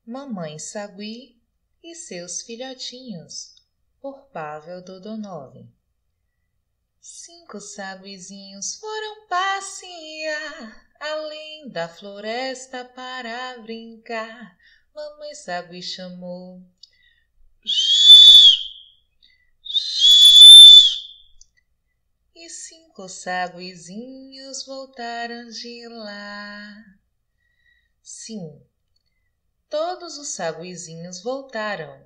Mamãe Sagui e seus filhotinhos, por Pavel Dodonov. 5 saguizinhos foram passear além da floresta para brincar. Mamãe Sagui chamou. E 5 saguizinhos voltaram de lá. Sim, todos os saguizinhos voltaram,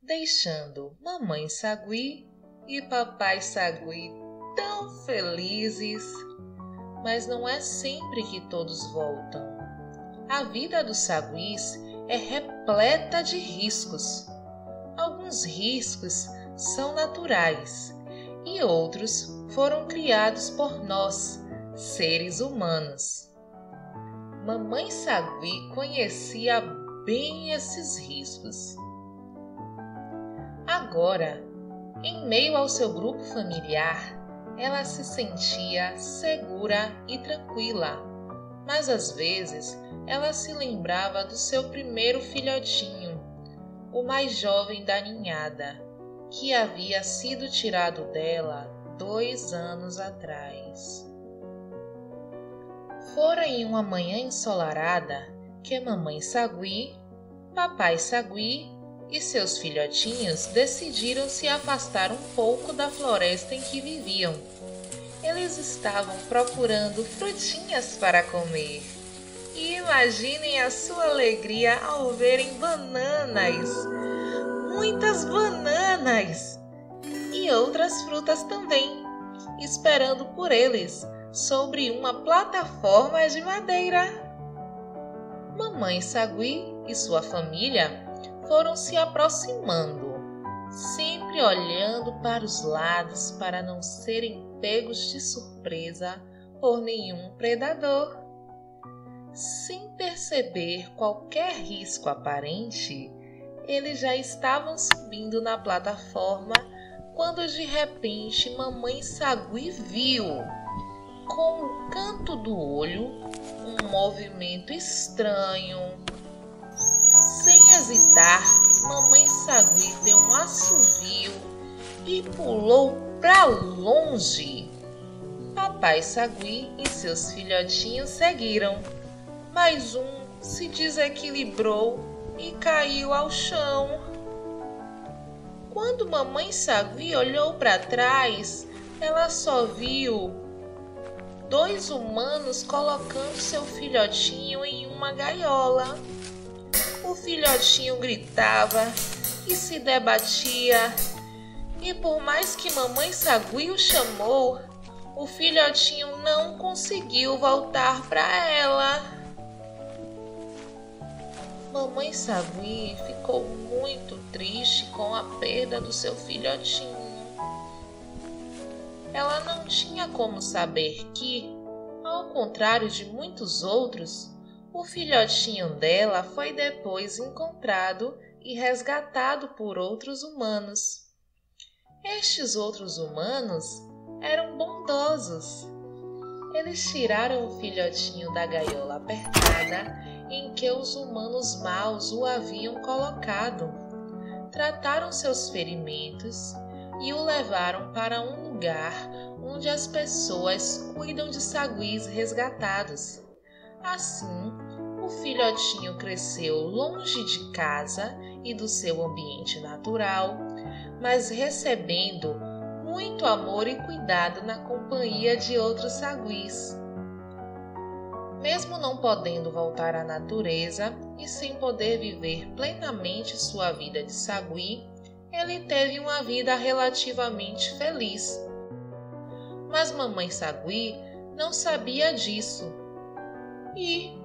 deixando Mamãe Sagui e Papai Sagui tão felizes. Mas não é sempre que todos voltam. A vida dos saguis é repleta de riscos. Alguns riscos são naturais e outros foram criados por nós, seres humanos. Mamãe Sagui conhecia bem esses riscos. Agora, em meio ao seu grupo familiar, ela se sentia segura e tranquila, mas às vezes ela se lembrava do seu primeiro filhotinho, o mais jovem da ninhada, que havia sido tirado dela 2 anos atrás. Fora em uma manhã ensolarada que Mamãe Sagui, Papai Sagui e seus filhotinhos decidiram se afastar um pouco da floresta em que viviam. Eles estavam procurando frutinhas para comer. E imaginem a sua alegria ao verem bananas, muitas bananas e outras frutas também, esperando por eles sobre uma plataforma de madeira. Mamãe Sagui e sua família foram se aproximando, sempre olhando para os lados para não serem pegos de surpresa por nenhum predador. Sem perceber qualquer risco aparente, eles já estavam subindo na plataforma quando de repente Mamãe Sagui viu, com o canto do olho, um movimento estranho. Sem hesitar, Mamãe Sagui deu um assovio e pulou para longe. Papai Sagui e seus filhotinhos seguiram, mas um se desequilibrou e caiu ao chão. Quando Mamãe Sagui olhou para trás, ela só viu 2 humanos colocando seu filhotinho em uma gaiola. O filhotinho gritava e se debatia, e por mais que Mamãe Sagui o chamou, o filhotinho não conseguiu voltar para ela. Mamãe Sagui ficou muito triste com a perda do seu filhotinho. Ela não tinha como saber que, ao contrário de muitos outros, o filhotinho dela foi depois encontrado e resgatado por outros humanos. Estes outros humanos eram bondosos. Eles tiraram o filhotinho da gaiola apertada em que os humanos maus o haviam colocado, trataram seus ferimentos e o levaram para um lugar onde as pessoas cuidam de saguis resgatados. Assim, o filhotinho cresceu longe de casa e do seu ambiente natural, mas recebendo muito amor e cuidado na companhia de outros saguis. Mesmo não podendo voltar à natureza e sem poder viver plenamente sua vida de sagui, ele teve uma vida relativamente feliz. Mas Mamãe Sagui não sabia disso. E,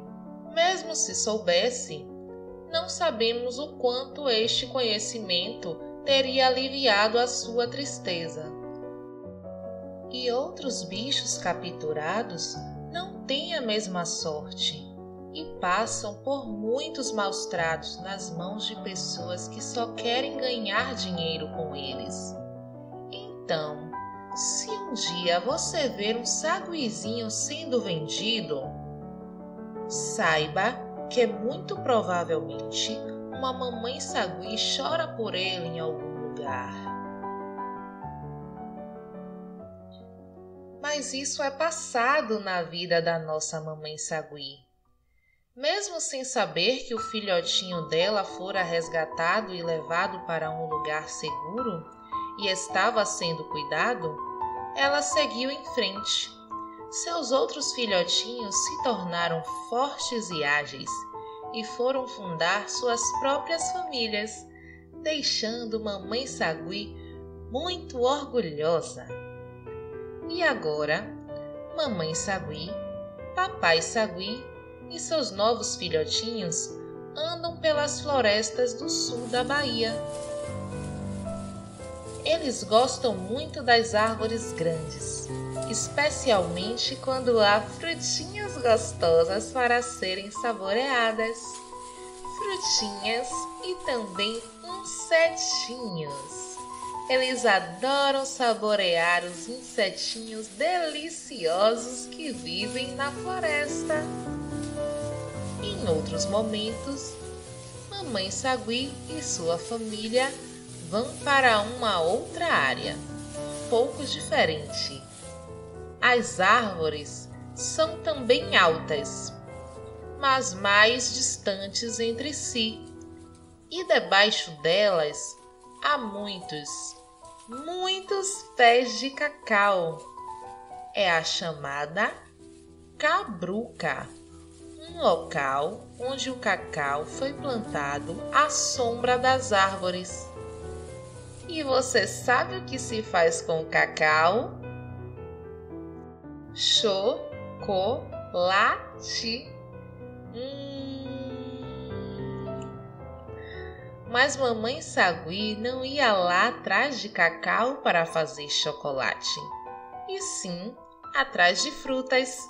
mesmo se soubesse, não sabemos o quanto este conhecimento teria aliviado a sua tristeza. E outros bichos capturados não têm a mesma sorte e passam por muitos maus tratos nas mãos de pessoas que só querem ganhar dinheiro com eles. Então, se um dia você ver um saguizinho sendo vendido, saiba que muito provavelmente uma mamãe sagui chora por ele em algum lugar. Mas isso é passado na vida da nossa mamãe sagui. Mesmo sem saber que o filhotinho dela fora resgatado e levado para um lugar seguro e estava sendo cuidado, ela seguiu em frente. Seus outros filhotinhos se tornaram fortes e ágeis e foram fundar suas próprias famílias, deixando mamãe sagui muito orgulhosa. E agora, mamãe sagui, papai sagui e seus novos filhotinhos andam pelas florestas do sul da Bahia. Eles gostam muito das árvores grandes, especialmente quando há frutinhas gostosas para serem saboreadas. Frutinhas e também insetinhos. Eles adoram saborear os insetinhos deliciosos que vivem na floresta. Em outros momentos, mamãe sagui e sua família vão para uma outra área, pouco diferente. As árvores são também altas, mas mais distantes entre si, e debaixo delas há muitos pés de cacau. É a chamada cabruca, um local onde o cacau foi plantado à sombra das árvores. E você sabe o que se faz com o cacau? Chocolate. Mas mamãe sagui não ia lá atrás de cacau para fazer chocolate, e sim atrás de frutas,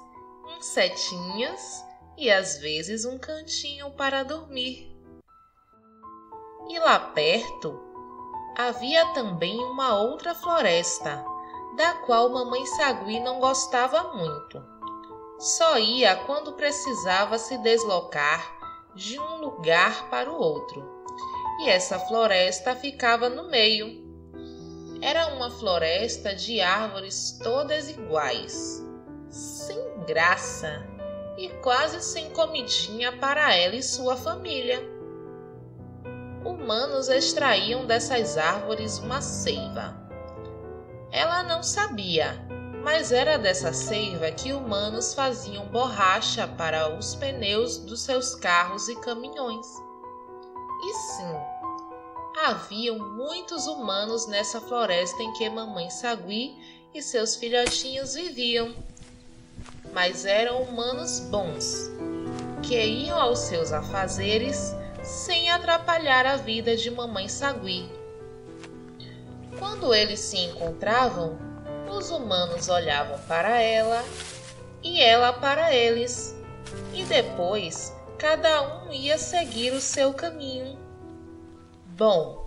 insetinhos e às vezes um cantinho para dormir. E lá perto havia também uma outra floresta, da qual mamãe sagui não gostava muito. Só ia quando precisava se deslocar de um lugar para o outro. E essa floresta ficava no meio. Era uma floresta de árvores todas iguais, sem graça e quase sem comidinha para ela e sua família. Humanos extraíam dessas árvores uma seiva. Ela não sabia, mas era dessa seiva que humanos faziam borracha para os pneus dos seus carros e caminhões. E sim, haviam muitos humanos nessa floresta em que mamãe sagui e seus filhotinhos viviam. Mas eram humanos bons, que iam aos seus afazeres sem atrapalhar a vida de mamãe sagui. Quando eles se encontravam, os humanos olhavam para ela e ela para eles, e depois cada um ia seguir o seu caminho. Bom,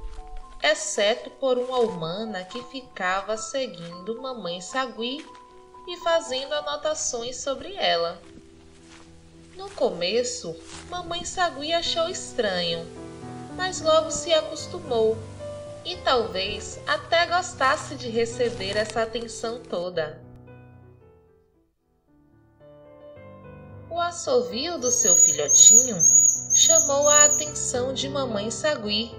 exceto por uma humana que ficava seguindo mamãe sagui e fazendo anotações sobre ela. No começo, mamãe sagui achou estranho, mas logo se acostumou e talvez até gostasse de receber essa atenção toda. O assovio do seu filhotinho chamou a atenção de mamãe sagui,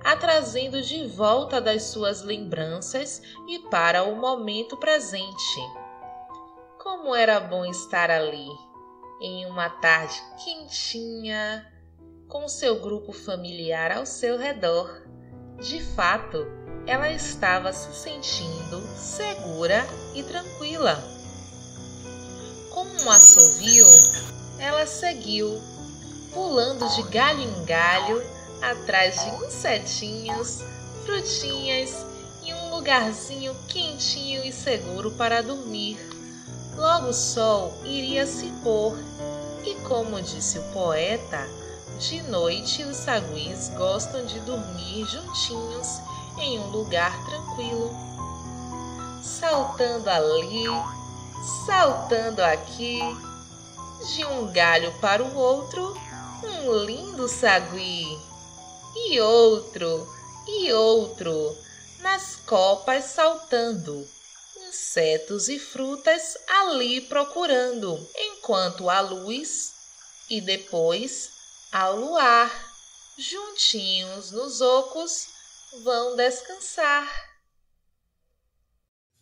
a trazendo de volta das suas lembranças e para o momento presente. Como era bom estar ali, em uma tarde quentinha, com seu grupo familiar ao seu redor. De fato, ela estava se sentindo segura e tranquila. Com um assovio, ela seguiu, pulando de galho em galho, atrás de insetinhos, frutinhas e um lugarzinho quentinho e seguro para dormir. Logo o sol iria se pôr e, como disse o poeta, de noite os saguis gostam de dormir juntinhos em um lugar tranquilo. Saltando ali, saltando aqui, de um galho para o outro, um lindo sagui, e outro, nas copas saltando, insetos e frutas ali procurando, enquanto a luz e depois ao luar, juntinhos nos ocos, vão descansar.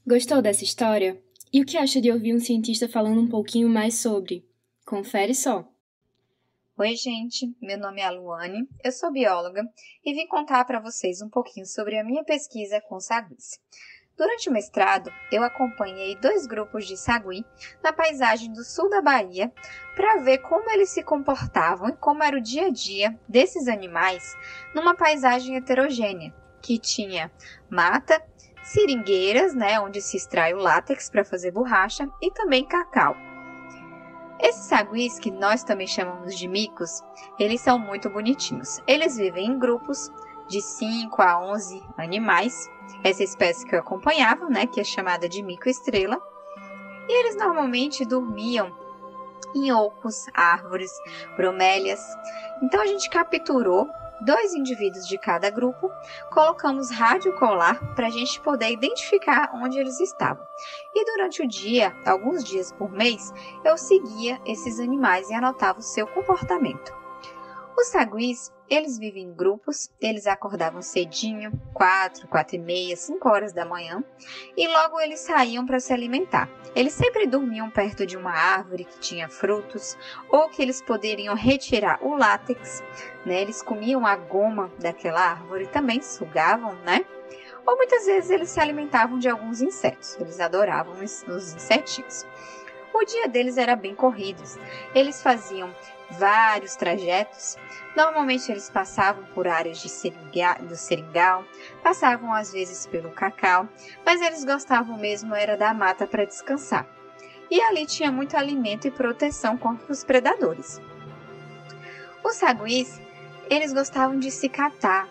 Gostou dessa história? E o que acha de ouvir um cientista falando um pouquinho mais sobre? Confere só! Oi, gente, meu nome é Luane, eu sou bióloga e vim contar para vocês um pouquinho sobre a minha pesquisa com saguis. Durante o mestrado, eu acompanhei 2 grupos de sagui na paisagem do sul da Bahia para ver como eles se comportavam e como era o dia a dia desses animais numa paisagem heterogênea, que tinha mata, seringueiras, onde se extrai o látex para fazer borracha, e também cacau. Esses saguis, que nós também chamamos de micos, eles são muito bonitinhos. Eles vivem em grupos de 5 a 11 animais. Essa espécie que eu acompanhava, que é chamada de mico-estrela. E eles normalmente dormiam em ocos, árvores, bromélias. Então a gente capturou 2 indivíduos de cada grupo, colocamos rádio colar para a gente poder identificar onde eles estavam. E durante o dia, alguns dias por mês, eu seguia esses animais e anotava o seu comportamento. Os saguis, eles vivem em grupos, eles acordavam cedinho, 4, 4 e meia, 5 horas da manhã, e logo eles saíam para se alimentar. Eles sempre dormiam perto de uma árvore que tinha frutos, ou que eles poderiam retirar o látex, Eles comiam a goma daquela árvore e também sugavam, Ou muitas vezes eles se alimentavam de alguns insetos, eles adoravam os insetinhos. O dia deles era bem corrido, eles faziam vários trajetos. Normalmente eles passavam por áreas do seringal, passavam às vezes pelo cacau, mas eles gostavam mesmo era da mata para descansar. E ali tinha muito alimento e proteção contra os predadores. Os saguis, eles gostavam de se catar,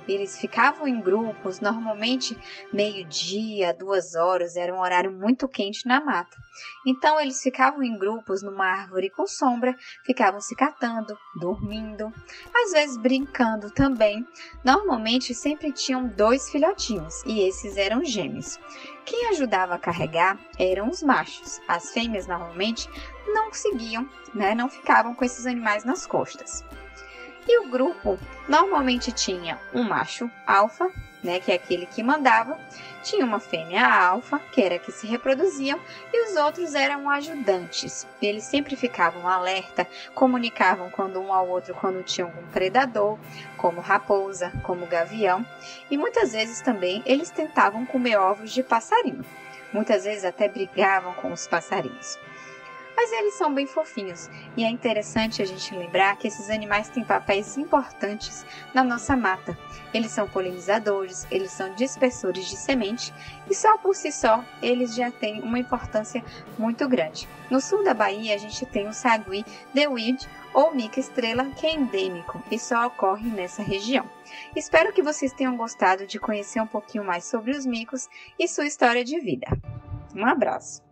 Eles ficavam em grupos, normalmente meio-dia, 2 horas, era um horário muito quente na mata. Então eles ficavam em grupos numa árvore com sombra, ficavam se catando, dormindo, às vezes brincando também. Normalmente sempre tinham 2 filhotinhos e esses eram gêmeos. Quem ajudava a carregar eram os machos. As fêmeas normalmente não conseguiam, não ficavam com esses animais nas costas. E o grupo normalmente tinha um macho alfa, que é aquele que mandava, tinha uma fêmea alfa, que era a que se reproduziam, e os outros eram ajudantes. Eles sempre ficavam alerta, comunicavam um ao outro quando tinha algum predador, como raposa, como gavião, e muitas vezes também eles tentavam comer ovos de passarinho. Muitas vezes até brigavam com os passarinhos. Mas eles são bem fofinhos e é interessante a gente lembrar que esses animais têm papéis importantes na nossa mata. Eles são polinizadores, eles são dispersores de semente e só por si só eles já têm uma importância muito grande. No sul da Bahia a gente tem o sagui de Wild ou mica-estrela, que é endêmico e só ocorre nessa região. Espero que vocês tenham gostado de conhecer um pouquinho mais sobre os micos e sua história de vida. Um abraço!